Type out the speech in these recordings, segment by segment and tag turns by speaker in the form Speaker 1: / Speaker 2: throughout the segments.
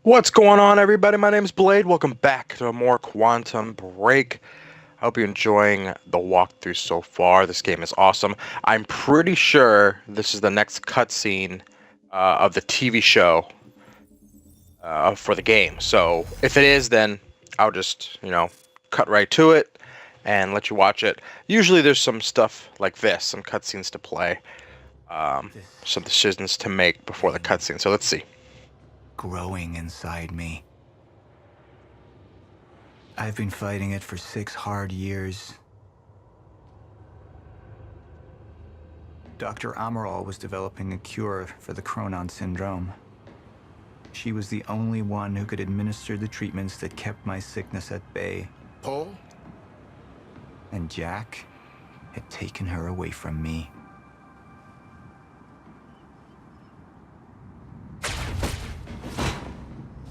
Speaker 1: What's going on, everybody? My name's Blade. Welcome back to more Quantum Break. I hope you're enjoying the walkthrough so far. This game is awesome. I'm pretty sure this is the next cutscene of the TV show for the game. So if it is, then I'll just, cut right to it and let you watch it. Usually there's some stuff like this, some cutscenes to play, some decisions to make before the cutscene. So let's see.
Speaker 2: Growing inside me. I've been fighting it for 6 hard years. Dr. Amaral was developing a cure for the Chronon syndrome. She was the only one who could administer the treatments that kept my sickness at bay.
Speaker 3: Paul?
Speaker 2: And Jack had taken her away from me.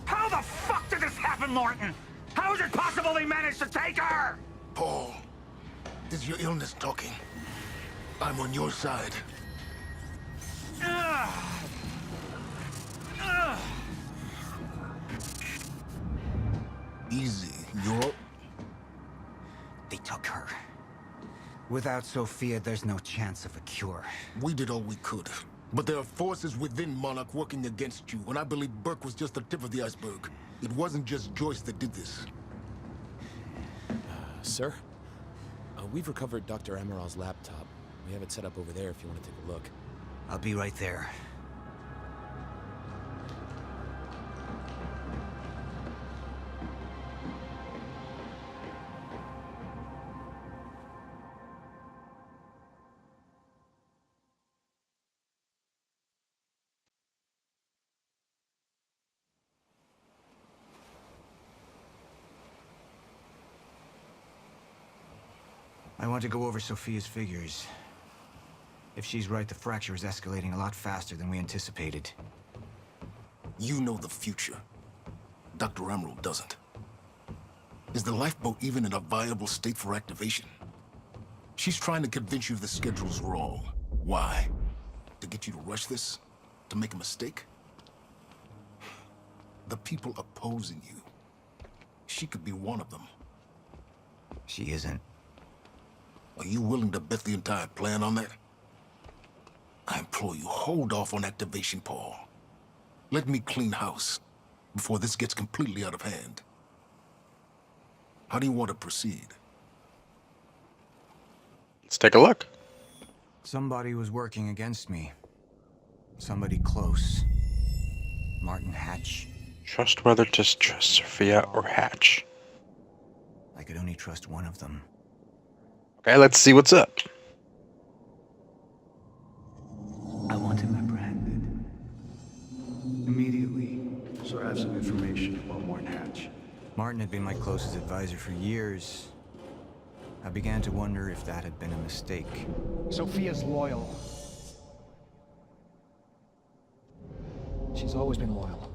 Speaker 4: How the fuck did this happen, Morton? How is it possible they managed to take her?
Speaker 3: Paul, this is your illness talking. I'm on your side. Easy, you're...
Speaker 2: They took her. Without Sophia, there's no chance of a cure.
Speaker 3: We did all we could. But there are forces within Monarch working against you, and I believe Burke was just the tip of the iceberg. It wasn't just Joyce that did this.
Speaker 5: Sir? We've recovered Dr. Amaral's laptop. We have it set up over there if you want to take a look.
Speaker 2: I'll be right there. I want to go over Sophia's figures. If she's right, the fracture is escalating a lot faster than we anticipated.
Speaker 3: You know the future. Dr. Amaral doesn't. Is the lifeboat even in a viable state for activation? She's trying to convince you the schedule's wrong. Why? To get you to rush this? To make a mistake? The people opposing you. She could be one of them.
Speaker 2: She isn't.
Speaker 3: Are you willing to bet the entire plan on that? I implore you, hold off on activation, Paul. Let me clean house before this gets completely out of hand. How do you want to proceed?
Speaker 1: Let's take a look.
Speaker 2: Somebody was working against me. Somebody close. Martin Hatch.
Speaker 1: Trust whether to trust Sophia or Hatch.
Speaker 2: I could only trust one of them.
Speaker 1: Okay, let's see what's up.
Speaker 2: I want him apprehended. Immediately.
Speaker 6: So I have some information about Martin Hatch.
Speaker 2: Martin had been my closest advisor for years. I began to wonder if that had been a mistake.
Speaker 6: Sophia's loyal. She's always been loyal.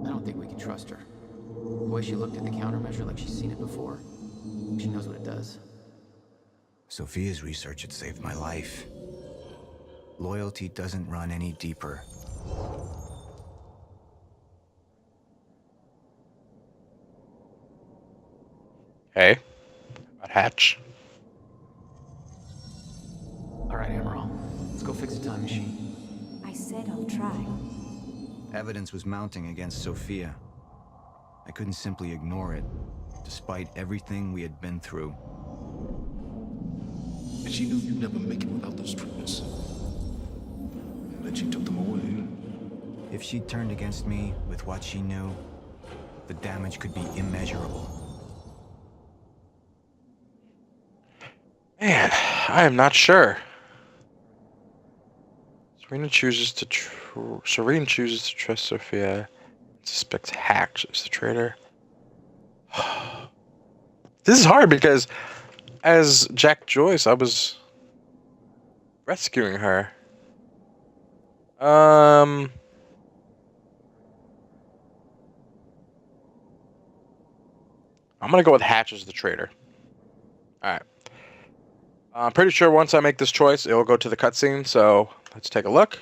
Speaker 7: I don't think we can trust her. The way she looked at the countermeasure like she's seen it before. She knows what it does.
Speaker 2: Sophia's research had saved my life. Loyalty doesn't run any deeper.
Speaker 1: Hey, about Hatch.
Speaker 7: All right, Amaral. Let's go fix the time machine.
Speaker 8: I said I'll try.
Speaker 2: Evidence was mounting against Sophia. I couldn't simply ignore it, despite everything we had been through.
Speaker 3: And she knew you'd never make it without those treatments. And then she took them away.
Speaker 2: If she turned against me with what she knew, the damage could be immeasurable.
Speaker 1: Man, I am not sure. Serene chooses to trust Sophia. Suspects Hatch as the traitor. This is hard because as Jack Joyce, I was rescuing her. I'm gonna go with Hatch as the traitor. Alright. I'm pretty sure once I make this choice, it'll go to the cutscene, so let's take a look.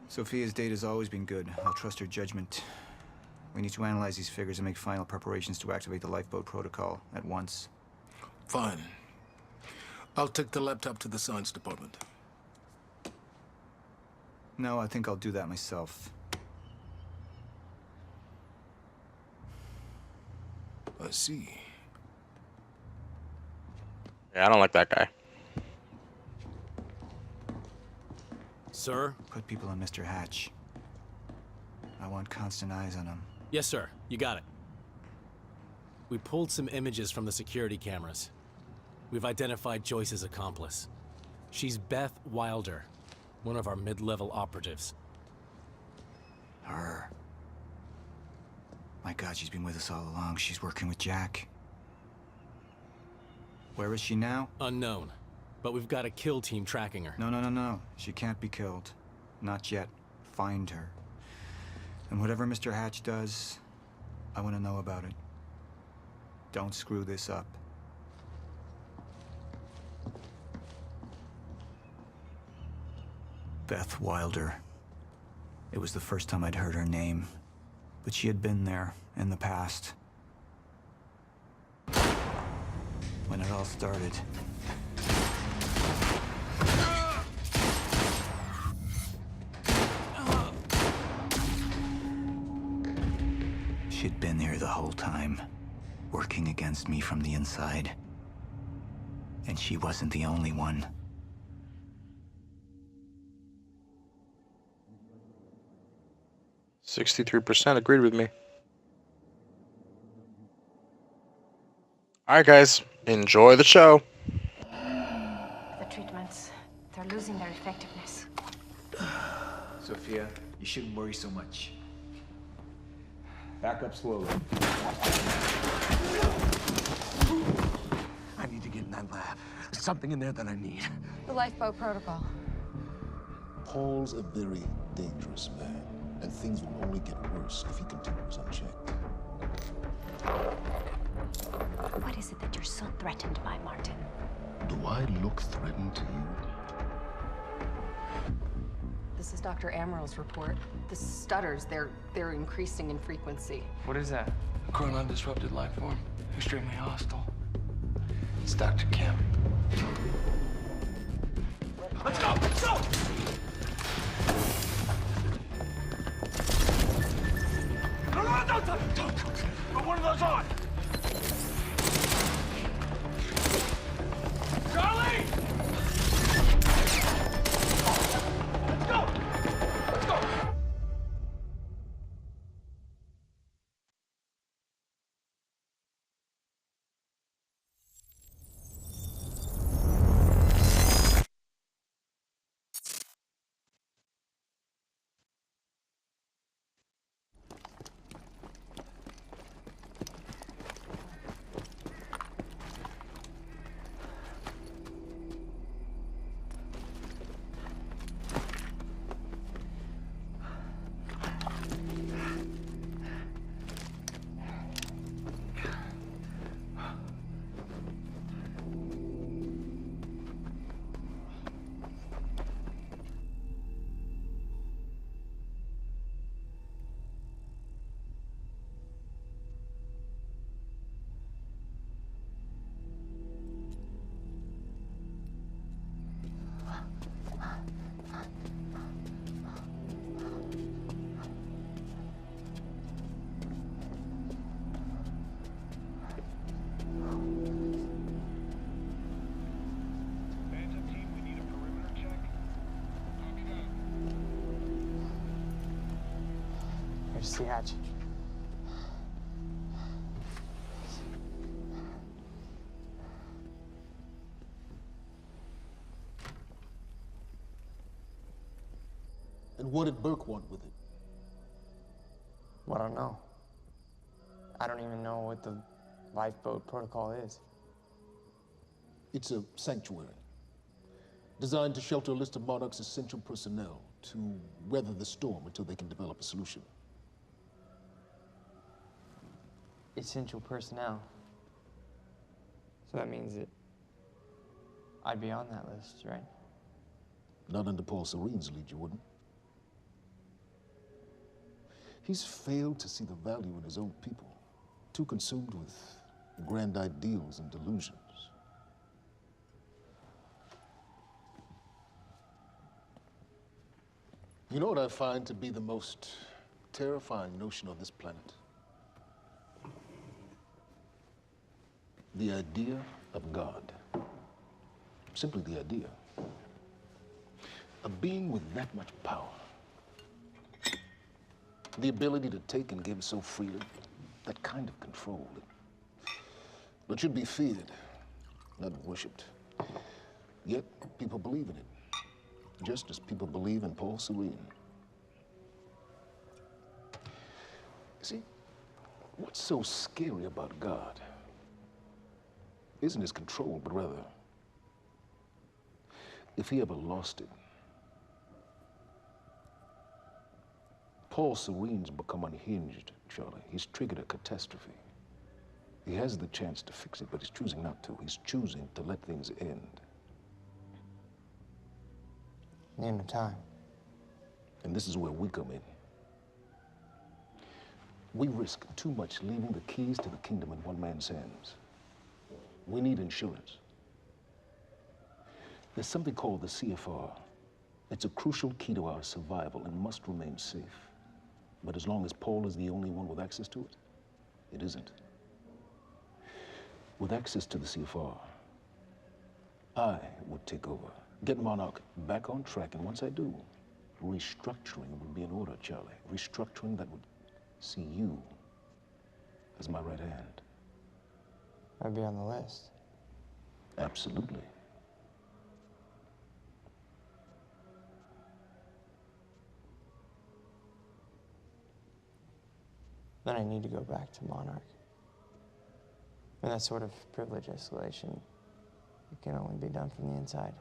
Speaker 2: Sophia's data's always been good. I'll trust her judgment. We need to analyze these figures and make final preparations to activate the lifeboat protocol at once.
Speaker 3: Fine. I'll take the laptop to the science department.
Speaker 2: No, I think I'll do that myself.
Speaker 3: I see.
Speaker 1: Yeah, I don't like that guy.
Speaker 5: Sir?
Speaker 2: Put people on Mr. Hatch. I want constant eyes on him.
Speaker 9: Yes, sir. You got it. We pulled some images from the security cameras. We've identified Joyce's accomplice. She's Beth Wilder, one of our mid-level operatives.
Speaker 2: Her. My God, she's been with us all along. She's working with Jack. Where is she now?
Speaker 9: Unknown. But we've got a kill team tracking her.
Speaker 2: No. She can't be killed. Not yet. Find her. And whatever Mr. Hatch does, I want to know about it. Don't screw this up. Beth Wilder. It was the first time I'd heard her name, but she had been there in the past. When it all started. She'd been there the whole time, working against me from the inside. And she wasn't the only one.
Speaker 1: %63% agreed with me. All right, guys, enjoy the show.
Speaker 8: The treatments, they're losing their effectiveness.
Speaker 6: Sophia, you shouldn't worry so much. Back up slowly.
Speaker 3: I need to get in that lab. There's something in there that I need.
Speaker 10: The lifeboat protocol.
Speaker 3: Paul's a very dangerous man, and things will only get worse if he continues unchecked.
Speaker 8: What is it that you're so threatened by, Martin?
Speaker 3: Do I look threatened to you?
Speaker 10: This is Dr. Amaril's report. The stutters, they're increasing in frequency.
Speaker 11: What is that? A chronon disrupted life form. Extremely hostile. It's Dr. Kim.
Speaker 4: Let's go! Let's go! No, don't. Put one of those on! Charlie! Let's go! Let's go!
Speaker 11: Here's the hatch.
Speaker 3: And what did Burke want with it?
Speaker 11: Well, I don't know. I don't even know what the lifeboat protocol is.
Speaker 3: It's a sanctuary, designed to shelter a list of Monarch's essential personnel to weather the storm until they can develop a solution.
Speaker 11: Essential personnel. So that means that I'd be on that list, right?
Speaker 3: Not under Paul Serene's lead, you wouldn't. He's failed to see the value in his own people, too consumed with grand ideals and delusions. You know what I find to be the most terrifying notion on this planet? The idea of God. Simply the idea. A being with that much power. The ability to take and give so freely. That kind of control. That should be feared, not worshipped. Yet, people believe in it. Just as people believe in Paul Serene. See, what's so scary about God isn't his control, but rather, if he ever lost it. Paul Serene's become unhinged, Charlie. He's triggered a catastrophe. He has the chance to fix it, but he's choosing not to. He's choosing to let things end.
Speaker 6: Name the time.
Speaker 3: And this is where we come in. We risk too much leaving the keys to the kingdom in one man's hands. We need insurance. There's something called the CFR. It's a crucial key to our survival and must remain safe. But as long as Paul is the only one with access to it, it isn't. With access to the CFR, I would take over. Get Monarch back on track, and once I do, restructuring would be in order, Charlie. Restructuring that would see you as my right hand.
Speaker 6: I'd be on the list.
Speaker 3: Absolutely.
Speaker 6: Then I need to go back to Monarch. And that sort of privilege escalation, it can only be done from the inside.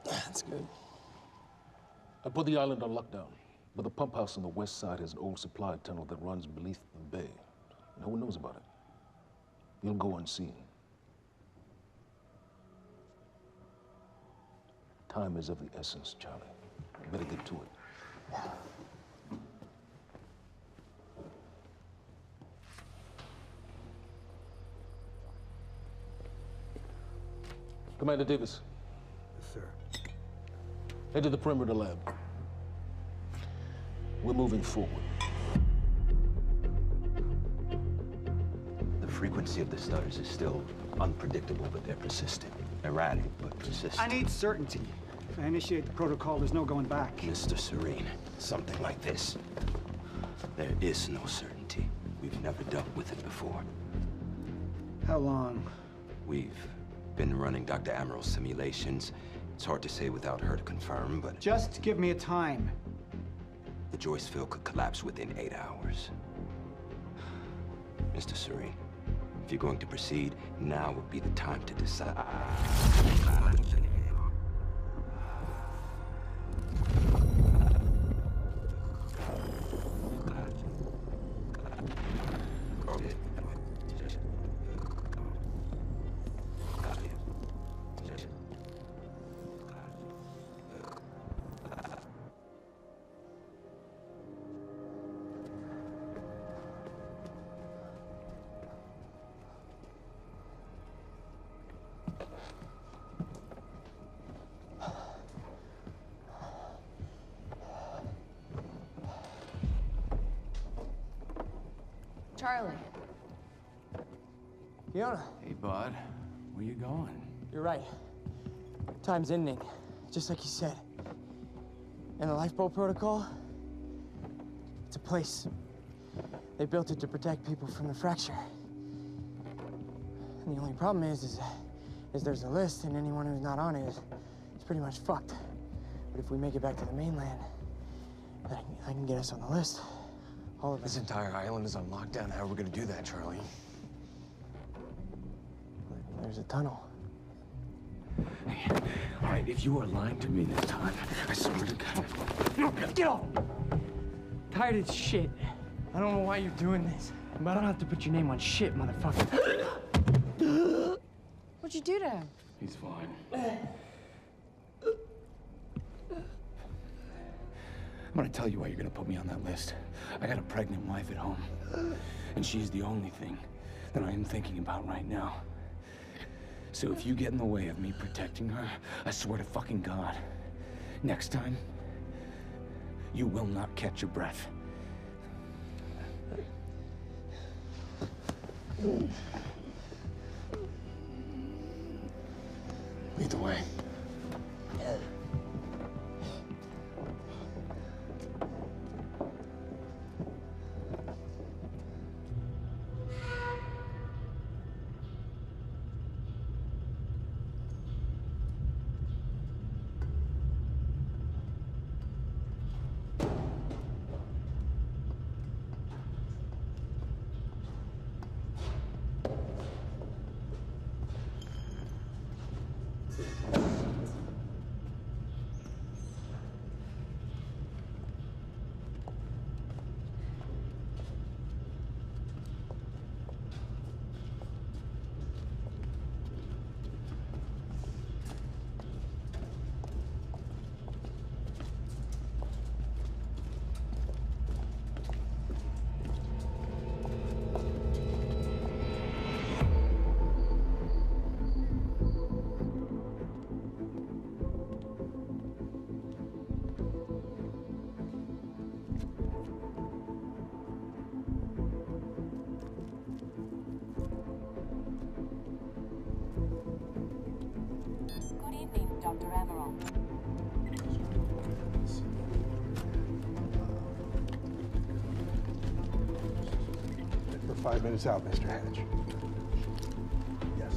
Speaker 6: That's good.
Speaker 3: I put the island on lockdown, but the pump house on the west side has an old supply tunnel that runs beneath the bay. No one knows about it. You'll go unseen. Time is of the essence, Charlie. Better get to it. Commander Davis.
Speaker 2: Yes, sir.
Speaker 3: Head to the perimeter lab. We're moving forward.
Speaker 12: The frequency of the stutters is still unpredictable, but they're persistent. Erratic, but persistent.
Speaker 13: I need certainty. If I initiate the protocol, there's no going back.
Speaker 12: Mr. Serene, something like this. There is no certainty. We've never dealt with it before.
Speaker 13: How long?
Speaker 12: We've been running Dr. Amaril's simulations. It's hard to say without her to confirm, but...
Speaker 13: Just give me a time.
Speaker 12: The Joyce field could collapse within 8 hours. Mr. Serene, if you're going to proceed, now would be the time to decide.
Speaker 10: Charlie.
Speaker 6: Fiona.
Speaker 14: Hey, bud. Where you going?
Speaker 6: You're right. Time's ending, just like you said. And the lifeboat protocol? It's a place. They built it to protect people from the fracture. And the only problem is there's a list, and anyone who's not on it is pretty much fucked. But if we make it back to the mainland, I can get us on the list. All of
Speaker 14: This entire island is on lockdown. How are we gonna do that, Charlie?
Speaker 6: There's a tunnel.
Speaker 14: Hey, right, if you are lying to me this time, I swear to God.
Speaker 6: Get off! Tired of shit. I don't know why you're doing this, but I don't have to put your name on shit, motherfucker.
Speaker 10: What'd you do to him?
Speaker 14: He's fine. I'm gonna tell you why you're gonna put me on that list. I got a pregnant wife at home, and she's the only thing that I am thinking about right now. So if you get in the way of me protecting her, I swear to fucking God, next time, you will not catch your breath. Lead the way.
Speaker 15: We're 5 minutes out, Mr. Hatch. Yes.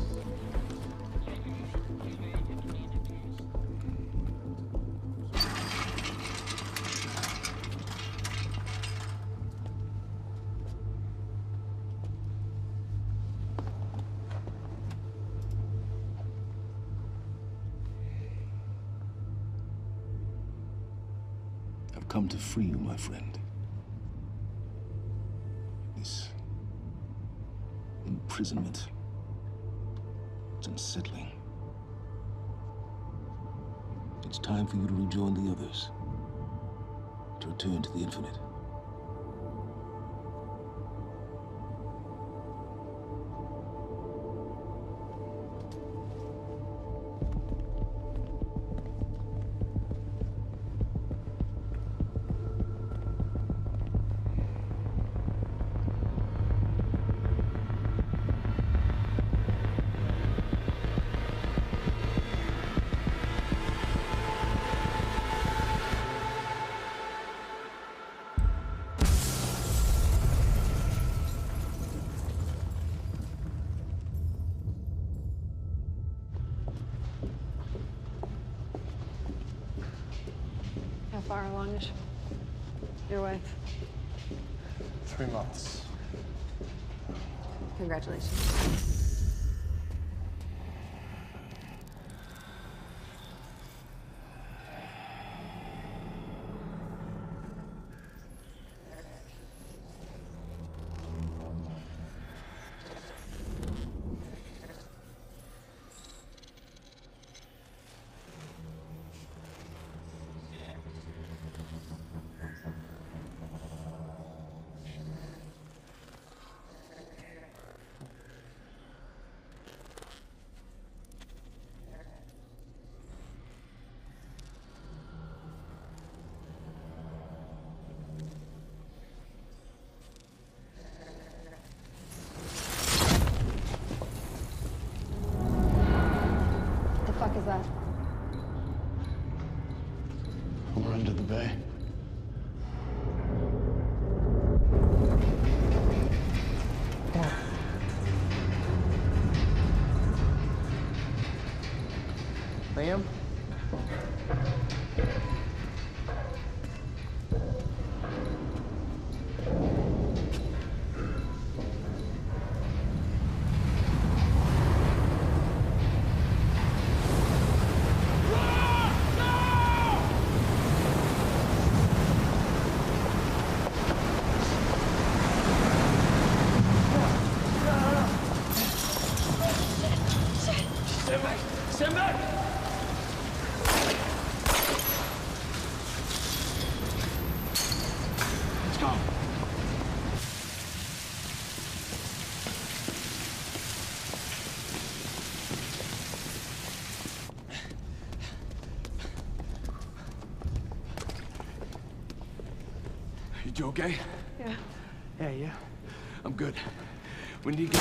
Speaker 3: I've come to free you, my friend. This imprisonment, it's unsettling. It's time for you to rejoin the others, to return to the infinite.
Speaker 10: How far along is your wife?
Speaker 15: 3 months.
Speaker 10: Congratulations. What the fuck is that?
Speaker 15: We're under the bay.
Speaker 6: Liam?
Speaker 4: Run!
Speaker 14: Stand back! Stand back! Let's go. You okay?
Speaker 6: Yeah. Yeah, yeah.
Speaker 14: I'm good. We need to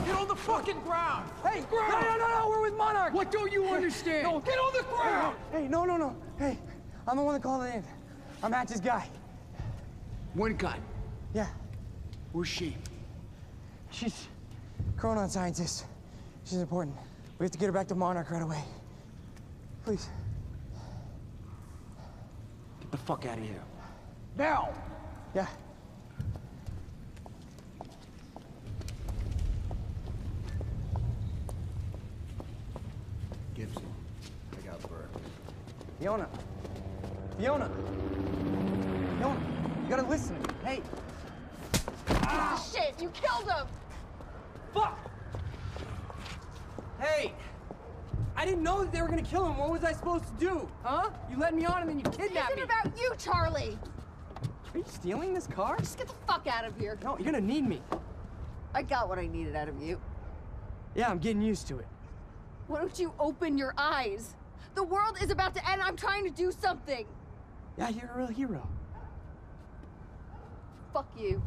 Speaker 6: Get on the fucking ground! Hey, no, we're with Monarch!
Speaker 14: What don't you understand?
Speaker 6: No, get on the ground! Hey, no. Hey, I'm the one that called it in. I'm Hatch's guy.
Speaker 14: One gun.
Speaker 6: Yeah.
Speaker 14: Where's she?
Speaker 6: She's a chronon scientist. She's important. We have to get her back to Monarch right away. Please.
Speaker 14: Get the fuck out of here.
Speaker 6: Now! Yeah.
Speaker 15: Gibson, I got Burke.
Speaker 6: Fiona, you gotta listen to me. Hey.
Speaker 10: Shit, you killed him!
Speaker 6: Fuck! Hey! I didn't know that they were gonna kill him. What was I supposed to do? Huh? You led me on and then you kidnapped me.
Speaker 10: This isn't about you, Charlie!
Speaker 6: Are you stealing this car?
Speaker 10: Just get the fuck out of here.
Speaker 6: No, you're gonna need me.
Speaker 10: I got what I needed out of you.
Speaker 6: Yeah, I'm getting used to it.
Speaker 10: Why don't you open your eyes? The world is about to end. I'm trying to do something.
Speaker 6: Yeah, you're a real hero.
Speaker 10: Fuck you.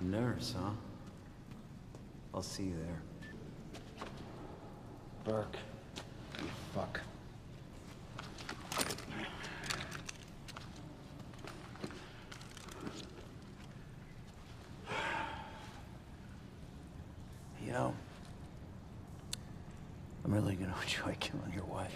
Speaker 16: A nurse, huh? I'll see you there.
Speaker 15: Burke. You fuck.
Speaker 16: You know, I'm really gonna enjoy killing your wife.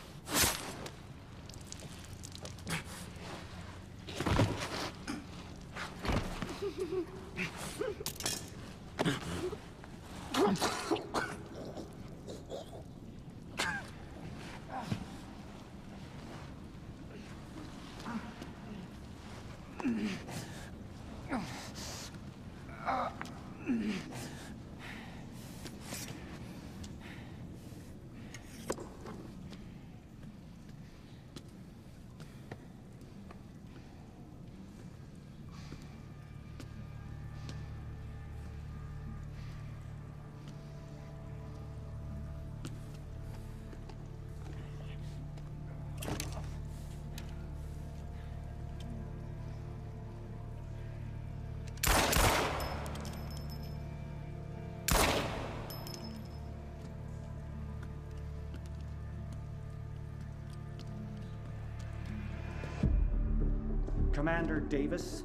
Speaker 13: Commander Davis.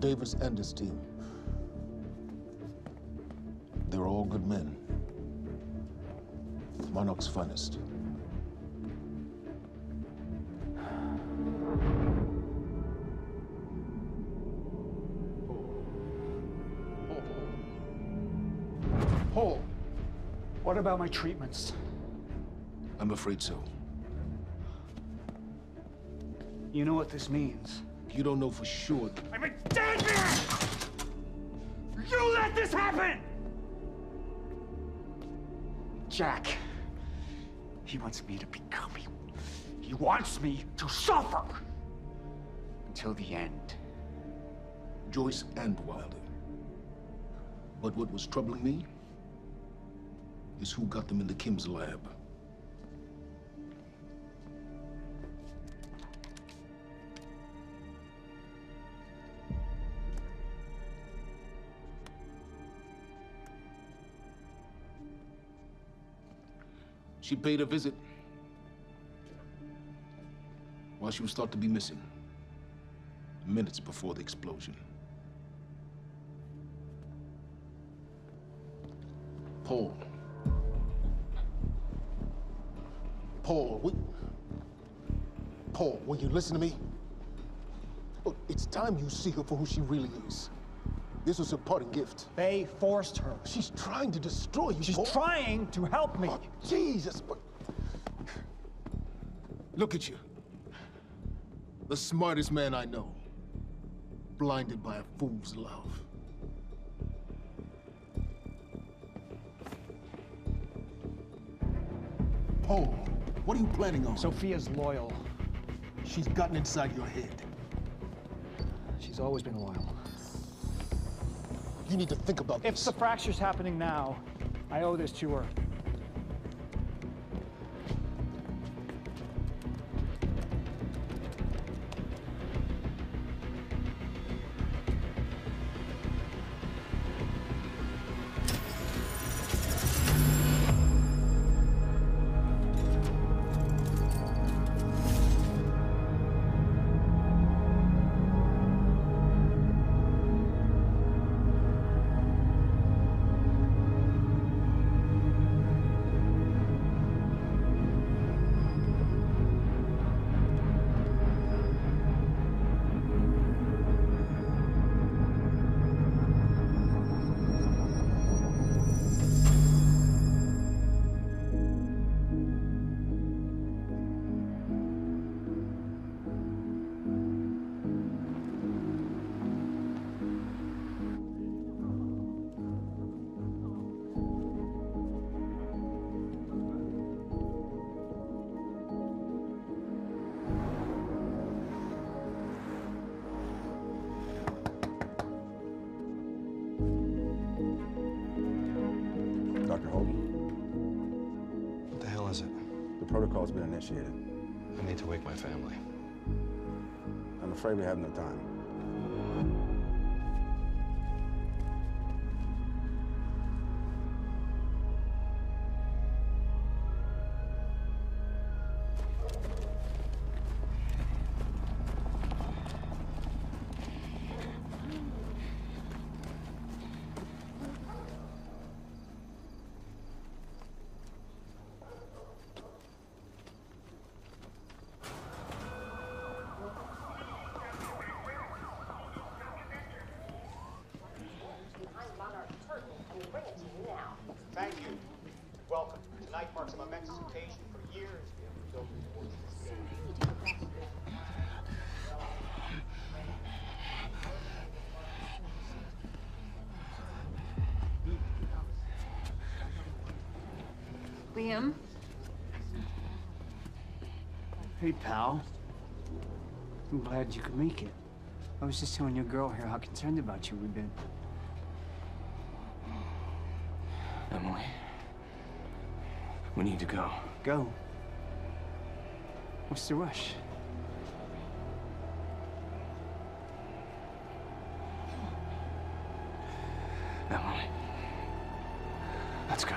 Speaker 3: Davis and his team. They're all good men. Monarch's finest.
Speaker 13: Paul, what about my treatments?
Speaker 3: I'm afraid so.
Speaker 13: You know what this means?
Speaker 3: You don't know for sure.
Speaker 4: I'm a dead man! You let this happen!
Speaker 13: Jack, he wants me to become you. He wants me to suffer until the end.
Speaker 3: Joyce and Wilder. But what was troubling me is who got them into Kim's lab. She paid a visit while she was thought to be missing, minutes before the explosion. Paul, will you listen to me? Look, it's time you see her for who she really is. This was her parting gift.
Speaker 13: They forced her.
Speaker 3: She's trying to destroy you.
Speaker 13: She's trying to help me.
Speaker 3: Oh, Jesus, but... Look at you. The smartest man I know. Blinded by a fool's love. Paul, what are you planning on?
Speaker 13: Sophia's loyal.
Speaker 3: She's gotten inside your head.
Speaker 13: She's always been loyal.
Speaker 3: You need to think about
Speaker 13: If
Speaker 3: this.
Speaker 13: the fracture's happening now, I owe this to her.
Speaker 17: Dr. Holden?
Speaker 18: What the hell is it?
Speaker 17: The protocol's been initiated.
Speaker 18: I need to wake my family.
Speaker 17: I'm afraid we have no time.
Speaker 13: Thank you. Welcome. Tonight marks a momentous occasion. For years, we have built towards this day.
Speaker 19: Liam?
Speaker 6: Hey, pal. I'm glad you could make it. I was just telling your girl here how concerned about you we've been.
Speaker 14: Emily, we need to go.
Speaker 6: Go? What's the rush?
Speaker 14: Emily, let's go.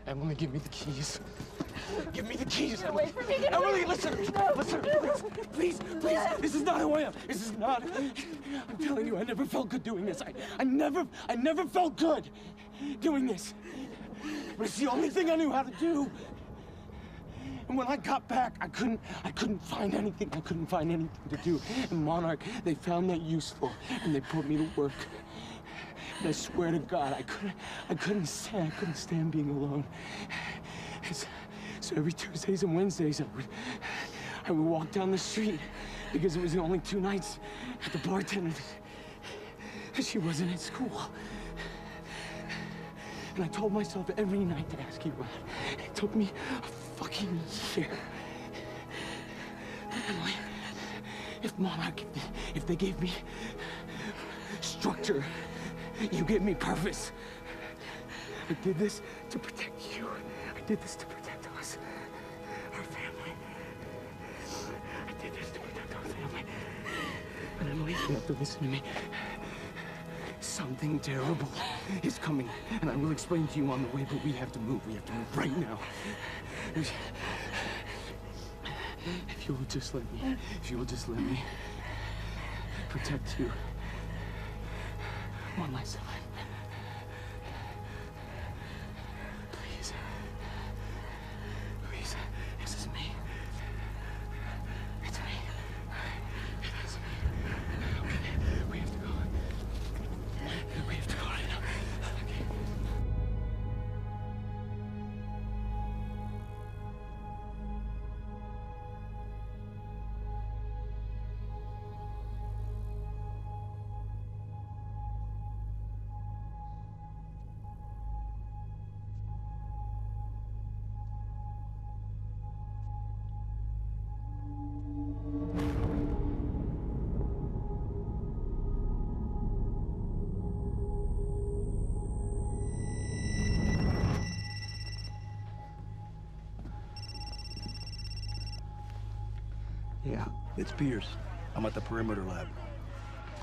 Speaker 3: Emily, give me the keys.
Speaker 14: Give me the keys.
Speaker 19: Get away from me. Get
Speaker 14: Emily,
Speaker 19: away.
Speaker 14: listen.
Speaker 19: No.
Speaker 14: Listen, please. This is not who I am. This is not. I'm telling you, I never felt good doing this. I never felt good doing this. But it's the only thing I knew how to do. And when I got back, I couldn't find anything. I couldn't find anything to do. And Monarch, they found that useful, and they put me to work. And I swear to God, I couldn't stand being alone. So every Tuesdays and Wednesdays, I would walk down the street because it was the only 2 nights at the bartender. She wasn't at school. And I told myself every night to ask you out. It took me a fucking year. But Emily, if Monarch, if they gave me structure, you gave me purpose. I did this to protect you. I did this to protect us, our family. I did this to protect our family. And Emily, you have to listen to me. Something terrible is coming, and I will explain to you on the way, but we have to move. We have to move right now. If you will just let me protect you one last time. Please. Please, this is me. It's me. It is me. Okay, we have to go. We have to go right now. Okay.
Speaker 15: Yeah, it's Pierce. I'm at the perimeter lab.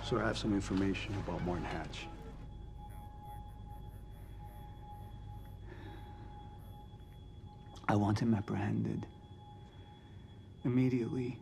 Speaker 15: So I have some information about Martin Hatch.
Speaker 2: I want him apprehended. Immediately.